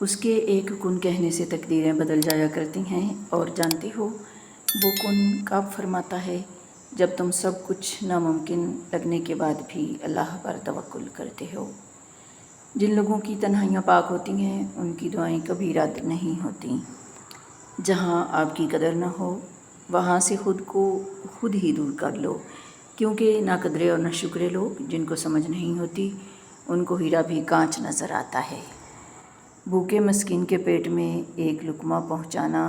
اس کے ایک کن کہنے سے تقدیریں بدل جایا کرتی ہیں، اور جانتے ہو وہ کن کب فرماتا ہے؟ جب تم سب کچھ ناممکن لگنے کے بعد بھی اللہ پر توکل کرتے ہو۔ جن لوگوں کی تنہائیاں پاک ہوتی ہیں ان کی دعائیں کبھی رد نہیں ہوتیں۔ جہاں آپ کی قدر نہ ہو وہاں سے خود کو خود ہی دور کر لو، کیونکہ نہ قدرے اور نہ شکرے لوگ جن کو سمجھ نہیں ہوتی ان کو ہیرا بھی کانچ نظر آتا ہے۔ بھوکے مسکین کے پیٹ میں ایک لقمہ پہنچانا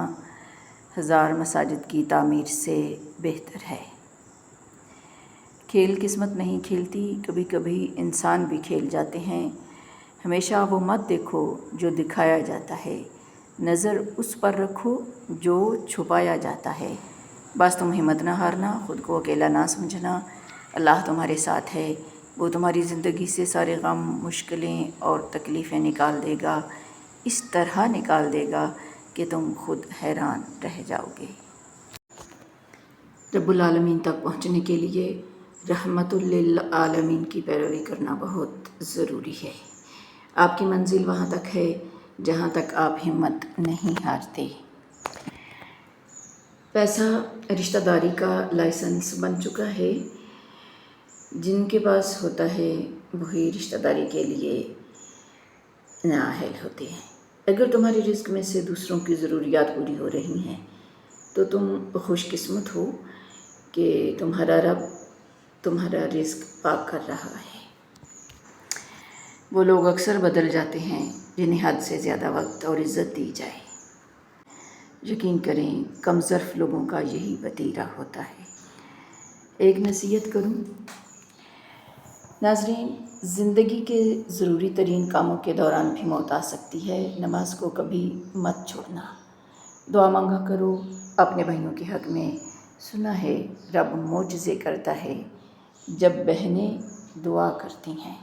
1000 مساجد کی تعمیر سے بہتر ہے۔ کھیل قسمت نہیں کھیلتی، کبھی کبھی انسان بھی کھیل جاتے ہیں۔ ہمیشہ وہ مت دیکھو جو دکھایا جاتا ہے، نظر اس پر رکھو جو چھپایا جاتا ہے۔ بس تم ہمت نہ ہارنا، خود کو اکیلا نہ سمجھنا، اللہ تمہارے ساتھ ہے۔ وہ تمہاری زندگی سے سارے غم، مشکلیں اور تکلیفیں نکال دے گا، اس طرح نکال دے گا کہ تم خود حیران رہ جاؤ گے۔ رب العالمین تک پہنچنے کے لیے رحمت للعالمین کی پیروی کرنا بہت ضروری ہے۔ آپ کی منزل وہاں تک ہے جہاں تک آپ ہمت نہیں ہارتے۔ پیسہ رشتہ داری کا لائسنس بن چکا ہے۔ جن کے پاس ہوتا ہے وہی رشتہ داری کے لیے نااہل ہوتے ہیں۔ اگر تمہاری رزق میں سے دوسروں کی ضروریات پوری ہو رہی ہیں تو تم خوش قسمت ہو کہ تمہارا رب تمہارا رزق پاک کر رہا ہے۔ وہ لوگ اکثر بدل جاتے ہیں جنہیں حد سے زیادہ وقت اور عزت دی جائے۔ یقین کریں کم ظرف لوگوں کا یہی وتیرہ ہوتا ہے۔ ایک نصیحت کروں؟ ناظرین، زندگی کے ضروری ترین کاموں کے دوران بھی موت آ سکتی ہے۔ نماز کو کبھی مت چھوڑنا۔ دعا مانگا کرو اپنے بھائیوں کے حق میں۔ سنا ہے رب معجزے کرتا ہے جب بہنیں دعا کرتی ہیں۔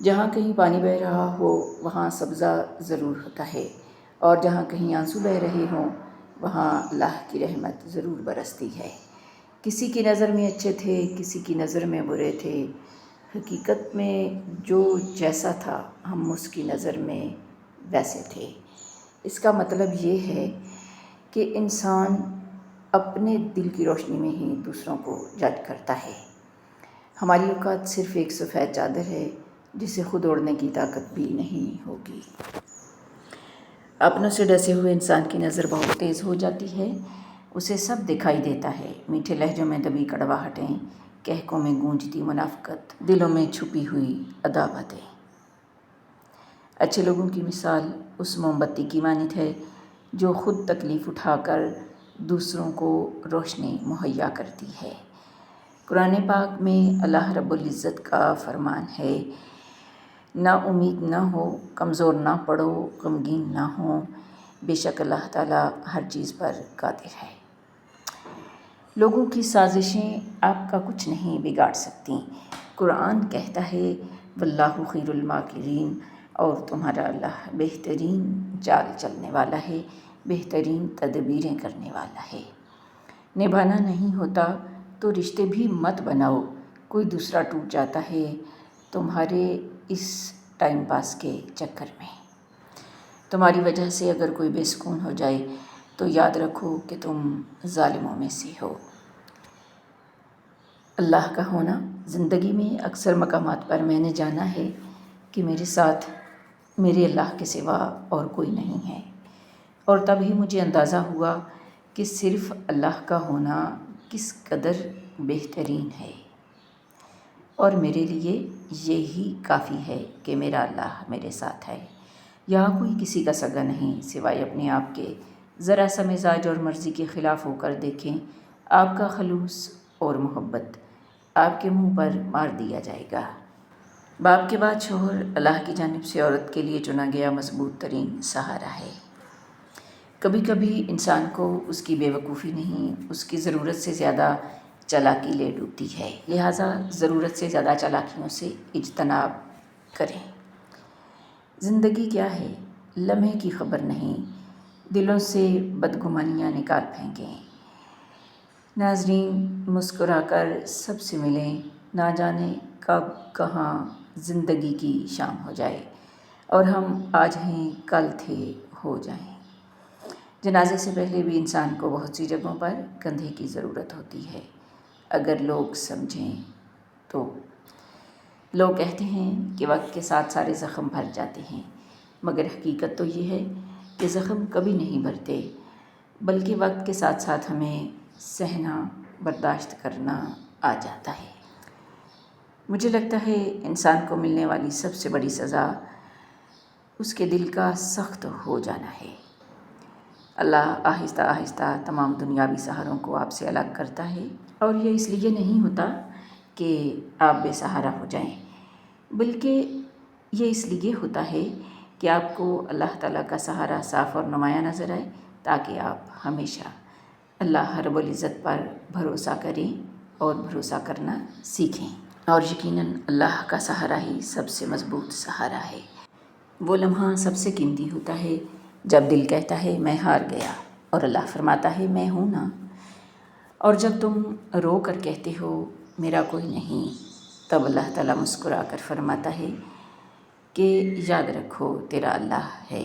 جہاں کہیں پانی بہہ رہا ہو وہاں سبزہ ضرور ہوتا ہے، اور جہاں کہیں آنسو بہہ رہے ہوں وہاں اللہ کی رحمت ضرور برستی ہے۔ کسی کی نظر میں اچھے تھے، کسی کی نظر میں برے تھے، حقیقت میں جو جیسا تھا ہم اس کی نظر میں ویسے تھے۔ اس کا مطلب یہ ہے کہ انسان اپنے دل کی روشنی میں ہی دوسروں کو جج کرتا ہے۔ ہماری اوقات صرف ایک سفید چادر ہے جسے خود اوڑھنے کی طاقت بھی نہیں ہوگی۔ اپنوں سے ڈسے ہوئے انسان کی نظر بہت تیز ہو جاتی ہے، اسے سب دکھائی دیتا ہے۔ میٹھے لہجوں میں دبی کڑواہٹیں، کہکوں میں گونجتی منافقت، دلوں میں چھپی ہوئی عداوتیں۔ اچھے لوگوں کی مثال اس موم بتی کی مانند ہے جو خود تکلیف اٹھا کر دوسروں کو روشنی مہیا کرتی ہے۔ قرآن پاک میں اللہ رب العزت کا فرمان ہے، نا امید نہ ہو، کمزور نہ پڑو، غمگین نہ ہو، بے شک اللہ تعالیٰ ہر چیز پر قادر ہے۔ لوگوں کی سازشیں آپ کا کچھ نہیں بگاڑ سکتیں۔ قرآن کہتا ہے واللہ خیر الماکرین، اور تمہارا اللہ بہترین چال چلنے والا ہے، بہترین تدبیریں کرنے والا ہے۔ نبھانا نہیں ہوتا تو رشتے بھی مت بناؤ۔ کوئی دوسرا ٹوٹ جاتا ہے تمہارے اس ٹائم پاس کے چکر میں۔ تمہاری وجہ سے اگر کوئی بے سکون ہو جائے تو یاد رکھو کہ تم ظالموں میں سے ہو۔ اللہ کا ہونا زندگی میں اکثر مقامات پر میں نے جانا ہے کہ میرے ساتھ میرے اللہ کے سوا اور کوئی نہیں ہے، اور تب ہی مجھے اندازہ ہوا کہ صرف اللہ کا ہونا کس قدر بہترین ہے، اور میرے لیے یہی کافی ہے کہ میرا اللہ میرے ساتھ ہے۔ یہاں کوئی کسی کا سگا نہیں سوائے اپنے آپ کے۔ ذرا سا مزاج اور مرضی کے خلاف ہو کر دیکھیں، آپ کا خلوص اور محبت آپ کے منہ پر مار دیا جائے گا۔ باپ کے بعد شوہر اللہ کی جانب سے عورت کے لیے چنا گیا مضبوط ترین سہارا ہے۔ کبھی کبھی انسان کو اس کی بے وقوفی نہیں، اس کی ضرورت سے زیادہ چالاکی لے ڈوبتی ہے، لہٰذا ضرورت سے زیادہ چالاکیوں سے اجتناب کریں۔ زندگی کیا ہے؟ لمحے کی خبر نہیں، دلوں سے بدگمانیاں نکال پھینکیں۔ ناظرین، مسکرا کر سب سے ملیں، نہ جانے کب کہاں زندگی کی شام ہو جائے۔ اور ہم آج ہیں کل تھے ہو جائیں۔ جنازے سے پہلے بھی انسان کو بہت سی جگہوں پر کندھے کی ضرورت ہوتی ہے، اگر لوگ سمجھیں تو۔ لوگ کہتے ہیں کہ وقت کے ساتھ سارے زخم بھر جاتے ہیں، مگر حقیقت تو یہ ہے کہ زخم کبھی نہیں بھرتے، بلکہ وقت کے ساتھ ساتھ ہمیں سہنا، برداشت کرنا آ جاتا ہے۔ مجھے لگتا ہے انسان کو ملنے والی سب سے بڑی سزا اس کے دل کا سخت ہو جانا ہے۔ اللہ آہستہ آہستہ تمام دنیاوی سہاروں کو آپ سے الگ کرتا ہے، اور یہ اس لیے نہیں ہوتا کہ آپ بے سہارا ہو جائیں، بلکہ یہ اس لیے ہوتا ہے کہ آپ کو اللہ تعالیٰ کا سہارا صاف اور نمایاں نظر آئے، تاکہ آپ ہمیشہ اللہ رب العزت پر بھروسہ کریں اور بھروسہ کرنا سیکھیں۔ اور یقیناً اللہ کا سہارا ہی سب سے مضبوط سہارا ہے۔ وہ لمحہ سب سے قیمتی ہوتا ہے جب دل کہتا ہے میں ہار گیا، اور اللہ فرماتا ہے میں ہوں نا۔ اور جب تم رو کر کہتے ہو میرا کوئی نہیں، تب اللہ تعالیٰ مسکرا کر فرماتا ہے کہ یاد رکھو تیرا اللہ ہے۔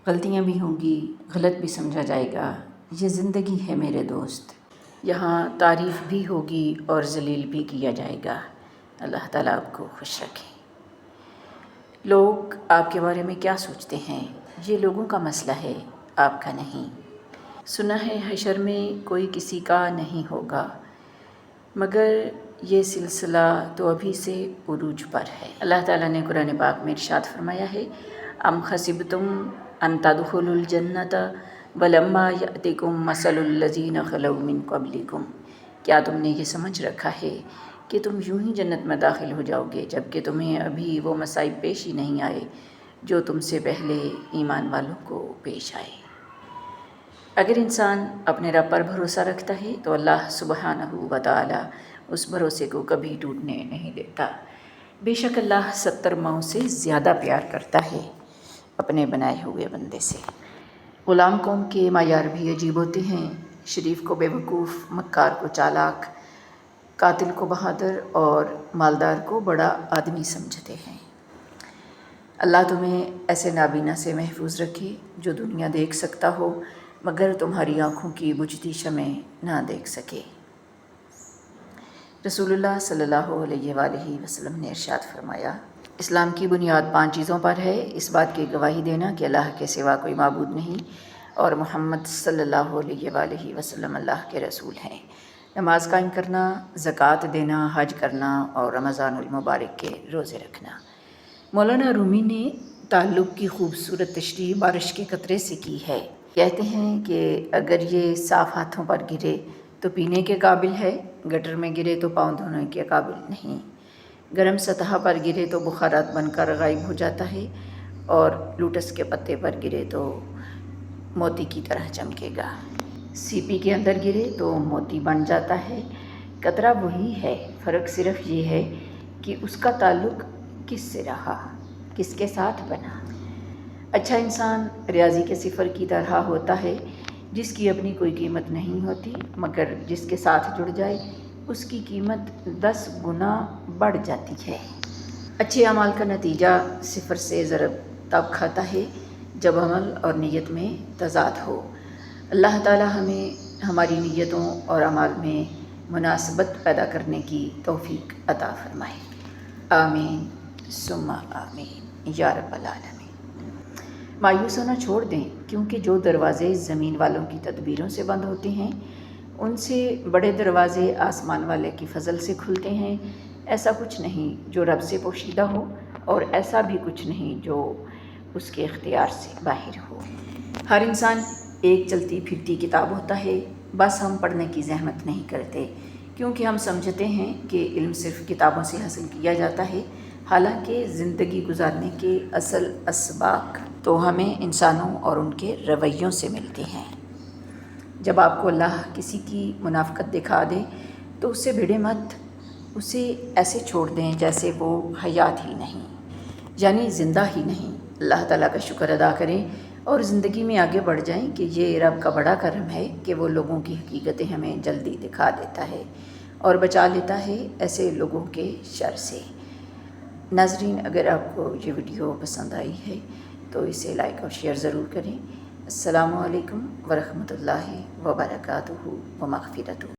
غلطیاں بھی ہوں گی، غلط بھی سمجھا جائے گا، یہ زندگی ہے میرے دوست۔ یہاں تعریف بھی ہوگی اور ذلیل بھی کیا جائے گا۔ اللہ تعالیٰ آپ کو خوش رکھے۔ لوگ آپ کے بارے میں کیا سوچتے ہیں، یہ لوگوں کا مسئلہ ہے، آپ کا نہیں۔ سنا ہے حشر میں کوئی کسی کا نہیں ہوگا، مگر یہ سلسلہ تو ابھی سے عروج پر ہے۔ اللہ تعالیٰ نے قرآن پاک میں ارشاد فرمایا ہے ام حسبتم ان تدخلوا الجنۃ ولما یأتکم مثل الذین خلوا من قبلکم، کیا تم نے یہ سمجھ رکھا ہے کہ تم یوں ہی جنت میں داخل ہو جاؤ گے جبکہ تمہیں ابھی وہ مصائب پیش ہی نہیں آئے جو تم سے پہلے ایمان والوں کو پیش آئے۔ اگر انسان اپنے رب پر بھروسہ رکھتا ہے تو اللہ سبحانہ و تعالی اس بھروسے کو کبھی ٹوٹنے نہیں دیتا۔ بے شک اللہ 70 ماؤں سے زیادہ پیار کرتا ہے اپنے بنائے ہوئے بندے سے۔ غلام قوم کے معیار بھی عجیب ہوتے ہیں، شریف کو بے وقوف، مکار کو چالاک، قاتل کو بہادر اور مالدار کو بڑا آدمی سمجھتے ہیں۔ اللہ تمہیں ایسے نابینا سے محفوظ رکھے جو دنیا دیکھ سکتا ہو مگر تمہاری آنکھوں کی بجھتی شمع نہ دیکھ سکے۔ رسول اللہ صلی اللہ علیہ وآلہ وسلم نے ارشاد فرمایا اسلام کی بنیاد 5 چیزوں پر ہے، اس بات کی گواہی دینا کہ اللہ کے سوا کوئی معبود نہیں اور محمد صلی اللہ علیہ وآلہ وسلم اللہ کے رسول ہیں، نماز قائم کرنا، زکوٰۃ دینا، حج کرنا اور رمضان المبارک کے روزے رکھنا۔ مولانا رومی نے تعلق کی خوبصورت تشریح بارش کے قطرے سے کی ہے۔ کہتے ہیں کہ اگر یہ صاف ہاتھوں پر گرے تو پینے کے قابل ہے، گٹر میں گرے تو پاؤں دھونے کے قابل نہیں، گرم سطح پر گرے تو بخارات بن کر غائب ہو جاتا ہے، اور لوٹس کے پتے پر گرے تو موتی کی طرح چمکے گا، سیپی کے اندر گرے تو موتی بن جاتا ہے۔ قطرہ وہی ہے، فرق صرف یہ ہے کہ اس کا تعلق کس سے رہا، کس کے ساتھ بنا۔ اچھا انسان ریاضی کے صفر کی طرح ہوتا ہے جس کی اپنی کوئی قیمت نہیں ہوتی مگر جس کے ساتھ جڑ جائے اس کی قیمت 10 گنا بڑھ جاتی ہے۔ اچھے اعمال کا نتیجہ صفر سے ضرب تب کھاتا ہے جب عمل اور نیت میں تضاد ہو۔ اللہ تعالی ہمیں ہماری نیتوں اور اعمال میں مناسبت پیدا کرنے کی توفیق عطا فرمائے۔ آمین ثم آمین یا رب العالمین۔ مایوس ہونا چھوڑ دیں، کیونکہ جو دروازے زمین والوں کی تدبیروں سے بند ہوتے ہیں ان سے بڑے دروازے آسمان والے کی فضل سے کھلتے ہیں۔ ایسا کچھ نہیں جو رب سے پوشیدہ ہو اور ایسا بھی کچھ نہیں جو اس کے اختیار سے باہر ہو۔ ہر انسان ایک چلتی پھرتی کتاب ہوتا ہے، بس ہم پڑھنے کی زحمت نہیں کرتے کیونکہ ہم سمجھتے ہیں کہ علم صرف کتابوں سے حاصل کیا جاتا ہے، حالانکہ زندگی گزارنے کے اصل اسباق تو ہمیں انسانوں اور ان کے رویوں سے ملتے ہیں۔ جب آپ کو اللہ کسی کی منافقت دکھا دے تو اس سے بھیڑے مت، اسے ایسے چھوڑ دیں جیسے وہ حیات ہی نہیں، یعنی زندہ ہی نہیں۔ اللہ تعالیٰ کا شکر ادا کریں اور زندگی میں آگے بڑھ جائیں کہ یہ رب کا بڑا کرم ہے کہ وہ لوگوں کی حقیقتیں ہمیں جلدی دکھا دیتا ہے اور بچا لیتا ہے ایسے لوگوں کے شر سے۔ ناظرین، اگر آپ کو یہ ویڈیو پسند آئی ہے تو اسے لائک اور شیئر ضرور کریں۔ السلام علیکم ورحمۃ اللہ وبرکاتہ و مغفرتہ۔